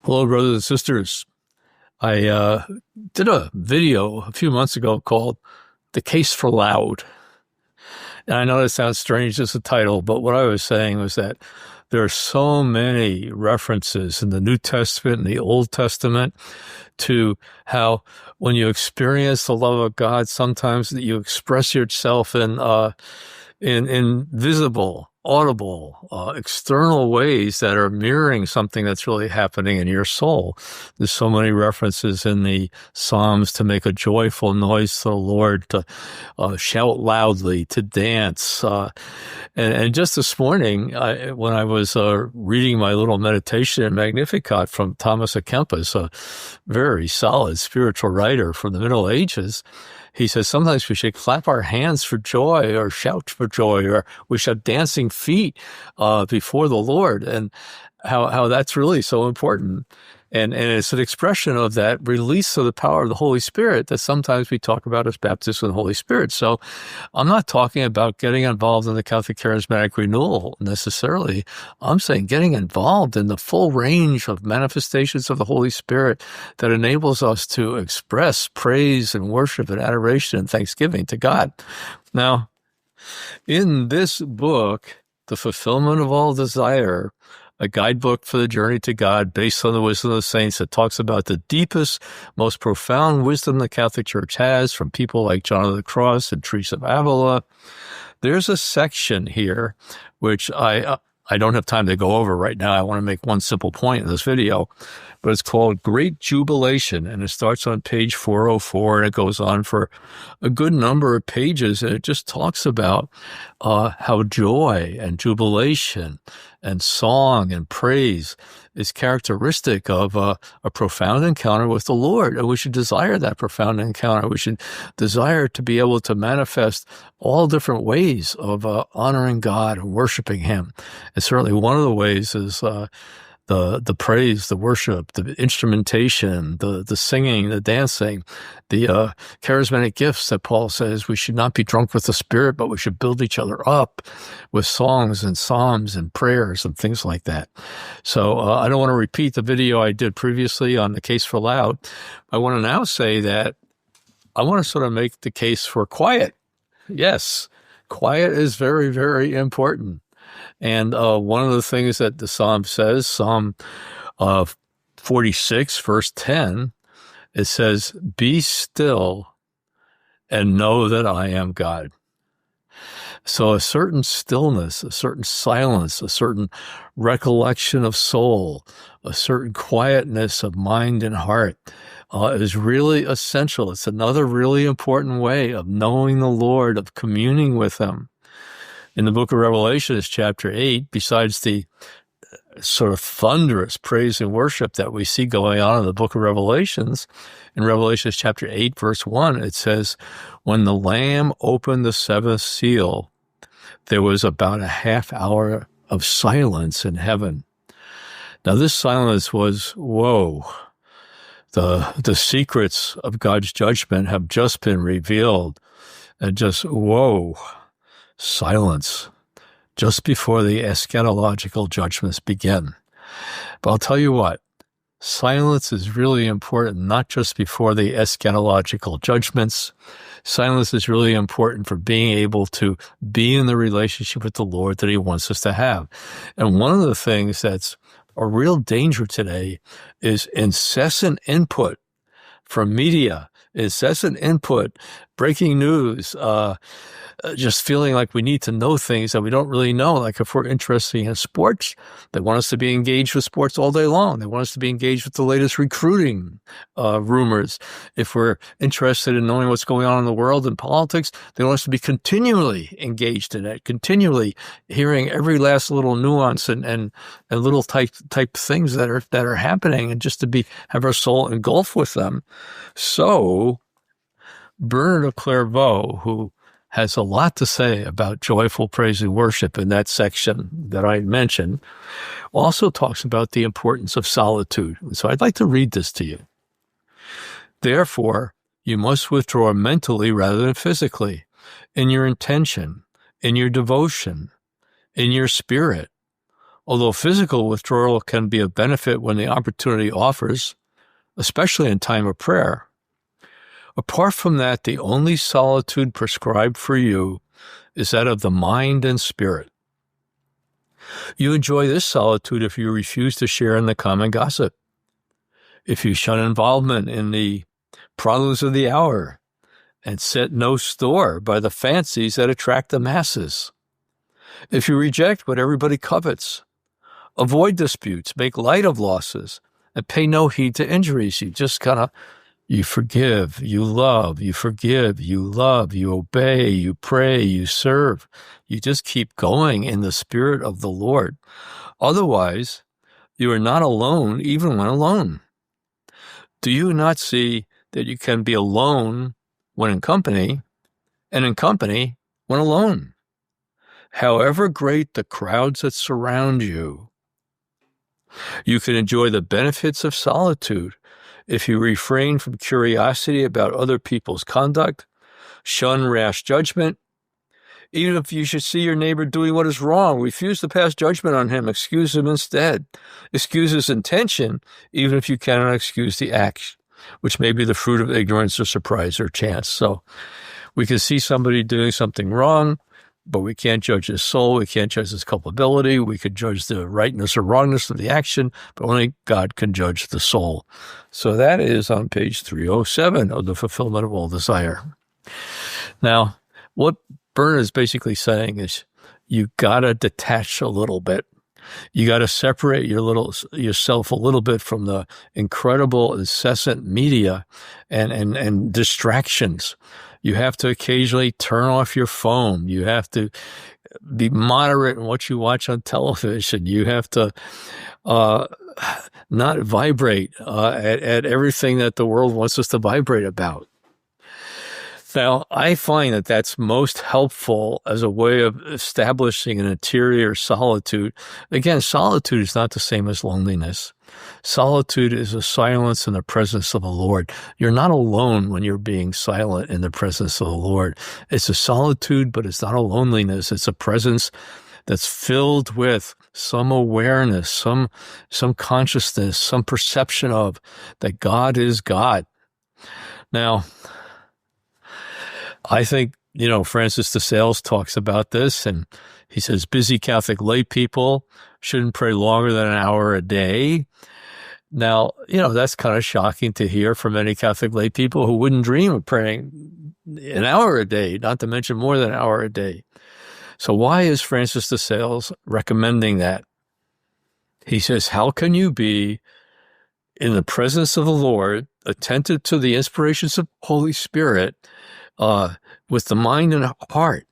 Hello, brothers and sisters. I did a video a few months ago called The Case for Loud. And I know that sounds strange as a title, but what I was saying was that there are so many references in the New Testament and the Old Testament to how when you experience the love of God, sometimes that you express yourself in visible, audible, external ways that are mirroring something that's really happening in your soul. There's so many references in the Psalms to make a joyful noise to the Lord, to shout loudly, to dance. And just this morning, when I was reading my little meditation in Magnificat from Thomas à Kempis, a very solid spiritual writer from the Middle Ages, he says sometimes we should clap our hands for joy or shout for joy, or we should have dancing feet before the Lord, and how that's really so important. And it's an expression of that release of the power of the Holy Spirit that sometimes we talk about as baptism of the Holy Spirit. So I'm not talking about getting involved in the Catholic Charismatic Renewal necessarily. I'm saying getting involved in the full range of manifestations of the Holy Spirit that enables us to express praise and worship and adoration and thanksgiving to God. Now, in this book, The Fulfillment of All Desire, a guidebook for the journey to God based on the wisdom of the saints that talks about the deepest, most profound wisdom the Catholic Church has from people like John of the Cross and Teresa of Avila. There's a section here which I don't have time to go over right now. I want to make one simple point in this video, but it's called Great Jubilation, and it starts on page 404, and it goes on for a good number of pages, and it just talks about how joy and jubilation and song and praise is characteristic of a profound encounter with the Lord, and we should desire that profound encounter. We should desire to be able to manifest all different ways of honoring God and worshiping Him. And certainly one of the ways is the praise, the worship, the instrumentation, the singing, the dancing, the charismatic gifts that Paul says we should not be drunk with the Spirit, but we should build each other up with songs and psalms and prayers and things like that. So I don't want to repeat the video I did previously on the case for loud. I want to now say that I want to sort of make the case for quiet. Yes, quiet is very, very important. And one of the things that the Psalm says, Psalm 46, verse 10, it says, "Be still and know that I am God." So a certain stillness, a certain silence, a certain recollection of soul, a certain quietness of mind and heart is really essential. It's another really important way of knowing the Lord, of communing with Him. In the book of Revelation, chapter 8, besides the sort of thunderous praise and worship that we see going on in the book of Revelations, in Revelation chapter 8, verse 1, it says, "When the Lamb opened the seventh seal, there was about a half hour of silence in heaven." Now, this silence was, whoa, the secrets of God's judgment have just been revealed, and just, whoa, silence just before the eschatological judgments begin. But I'll tell you what, silence is really important, not just before the eschatological judgments. Silence is really important for being able to be in the relationship with the Lord that He wants us to have. And one of the things that's a real danger today is incessant input from media, incessant input, breaking news, just feeling like we need to know things that we don't really know. Like if we're interested in sports, they want us to be engaged with sports all day long. They want us to be engaged with the latest recruiting rumors. If we're interested in knowing what's going on in the world and politics, they want us to be continually engaged in it, continually hearing every last little nuance and little type things that are happening, and just to have our soul engulfed with them. So Bernard of Clairvaux, who has a lot to say about joyful praise and worship in that section that I mentioned, also talks about the importance of solitude. So I'd like to read this to you. "Therefore, you must withdraw mentally rather than physically, in your intention, in your devotion, in your spirit, Although physical withdrawal can be a benefit when the opportunity offers, especially in time of prayer, apart from that, the only solitude prescribed for you is that of the mind and spirit. You enjoy this solitude if you refuse to share in the common gossip, if you shun involvement in the problems of the hour, and set no store by the fancies that attract the masses. If you reject what everybody covets, avoid disputes, make light of losses, and pay no heed to injuries. You just you forgive, you love, you forgive, you love, you obey, you pray, you serve. You just keep going in the Spirit of the Lord. Otherwise, you are not alone even when alone. Do you not see that you can be alone when in company, and in company when alone? However great the crowds that surround you, you can enjoy the benefits of solitude if you refrain from curiosity about other people's conduct, shun rash judgment. Even if you should see your neighbor doing what is wrong, refuse to pass judgment on him. Excuse him instead. Excuse his intention, even if you cannot excuse the act, which may be the fruit of ignorance or surprise or chance. So we can see somebody doing something wrong, but we can't judge his soul. We can't judge his culpability. We could judge the rightness or wrongness of the action, but only God can judge the soul. So that is on page 307 of The Fulfillment of All Desire. Now, what Bernard is basically saying is you got to detach a little bit. You got to separate yourself a little bit from the incredible, incessant media and distractions. You have to occasionally turn off your phone. You have to be moderate in what you watch on television. You have to not vibrate at everything that the world wants us to vibrate about. Now, I find that that's most helpful as a way of establishing an interior solitude. Again, solitude is not the same as loneliness. Solitude is a silence in the presence of the Lord. You're not alone when you're being silent in the presence of the Lord. It's a solitude, but it's not a loneliness. It's a presence that's filled with some awareness, some consciousness, some perception of that God is God. Now, I think, Francis de Sales talks about this, and he says busy Catholic lay people shouldn't pray longer than an hour a day. Now, that's kind of shocking to hear from many Catholic lay people who wouldn't dream of praying an hour a day, not to mention more than an hour a day. So why is Francis de Sales recommending that? He says, how can you be in the presence of the Lord, attentive to the inspirations of Holy Spirit, with the mind and heart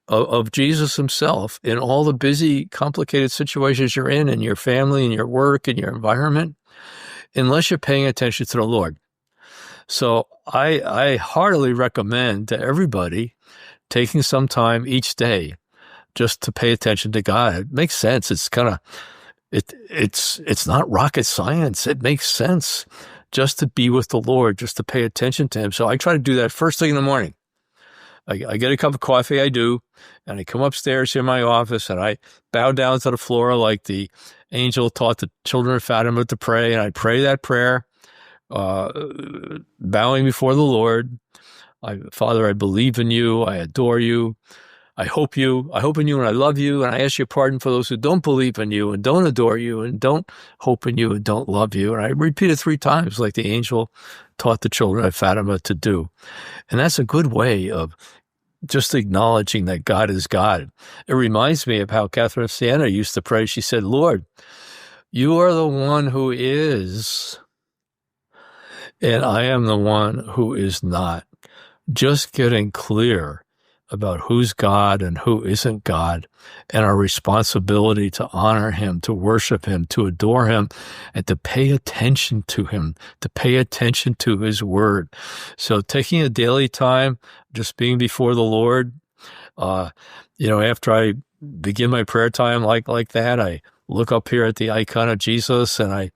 of Jesus himself in all the busy, complicated situations you're in your family, in your work, in your environment, unless you're paying attention to the Lord? So I heartily recommend to everybody taking some time each day just to pay attention to God. It makes sense. It's it's not rocket science. It makes sense just to be with the Lord, just to pay attention to him. So I try to do that first thing in the morning. I get a cup of coffee, I do, and I come upstairs in my office, and I bow down to the floor like the angel taught the children of Fatima to pray, and I pray that prayer, bowing before the Lord. Father, I believe in you, I adore you, I hope in you, and I love you, and I ask your pardon for those who don't believe in you, and don't adore you, and don't hope in you, and don't love you. And I repeat it 3 times like the angel taught the children of Fatima to do. And that's a good way of just acknowledging that God is God. It reminds me of how Catherine of Siena used to pray. She said, Lord, you are the one who is, and I am the one who is not. Just getting clear about who's God and who isn't God, and our responsibility to honor him, to worship him, to adore him, and to pay attention to him, to pay attention to his word. So taking a daily time, just being before the Lord, after I begin my prayer time like that, I look up here at the icon of Jesus, and I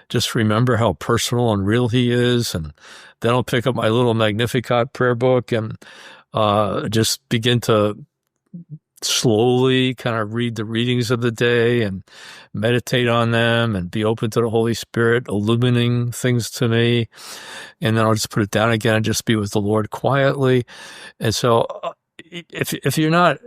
just remember how personal and real he is. And then I'll pick up my little Magnificat prayer book and just begin to slowly kind of read the readings of the day and meditate on them and be open to the Holy Spirit illuminating things to me. And then I'll just put it down again and just be with the Lord quietly. And so if you're not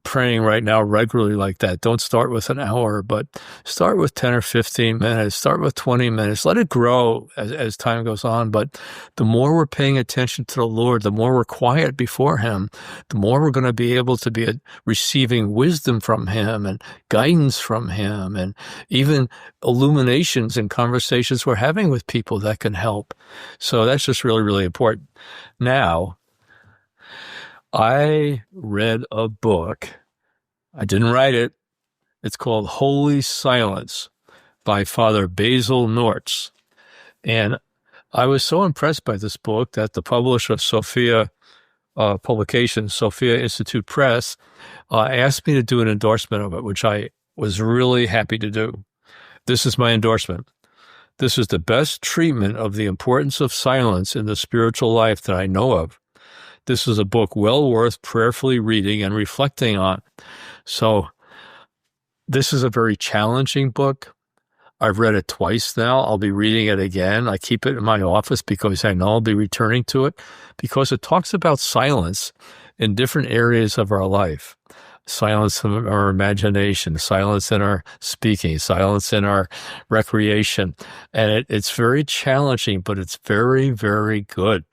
praying right now regularly like that, don't start with an hour, but start with 10 or 15 minutes, start with 20 minutes, let it grow as time goes on. But the more we're paying attention to the Lord, the more we're quiet before him, the more we're going to be able to be receiving wisdom from him and guidance from him, and even illuminations and conversations we're having with people that can help. So that's just really, really important. Now, I read a book. I didn't write it. It's called Holy Silence by Father Basil Nortz. And I was so impressed by this book that the publisher, Sophia Publications, Sophia Institute Press, asked me to do an endorsement of it, which I was really happy to do. This is my endorsement. This is the best treatment of the importance of silence in the spiritual life that I know of. This is a book well worth prayerfully reading and reflecting on. So this is a very challenging book. I've read it twice now. I'll be reading it again. I keep it in my office because I know I'll be returning to it, because it talks about silence in different areas of our life. Silence in our imagination, silence in our speaking, silence in our recreation. And it's very challenging, but it's very, very good.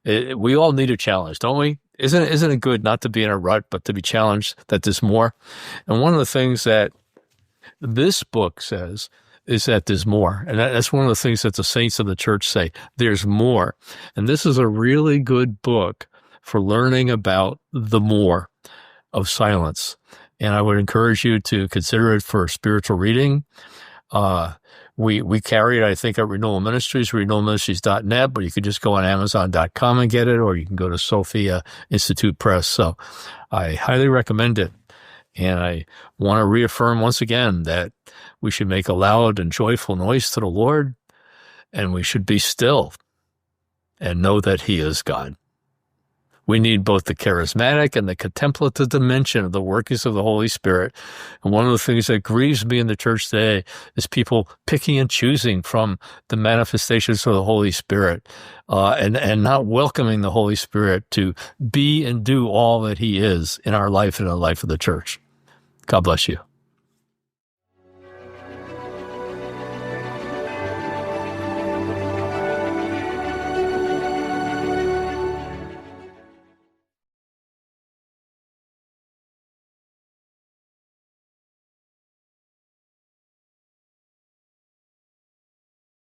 We all need a challenge, don't we? Isn't it good not to be in a rut, but to be challenged that there's more? And one of the things that this book says is that there's more. And that's one of the things that the saints of the church say. There's more. And this is a really good book for learning about the more of silence. And I would encourage you to consider it for spiritual reading. We carry it, I think, at Renewal Ministries, renewalministries.net, but you could just go on Amazon.com and get it, or you can go to Sophia Institute Press. So I highly recommend it. And I want to reaffirm once again that we should make a loud and joyful noise to the Lord, and we should be still and know that he is God. We need both the charismatic and the contemplative dimension of the workings of the Holy Spirit. And one of the things that grieves me in the church today is people picking and choosing from the manifestations of the Holy Spirit, and not welcoming the Holy Spirit to be and do all that he is in our life and in the life of the church. God bless you.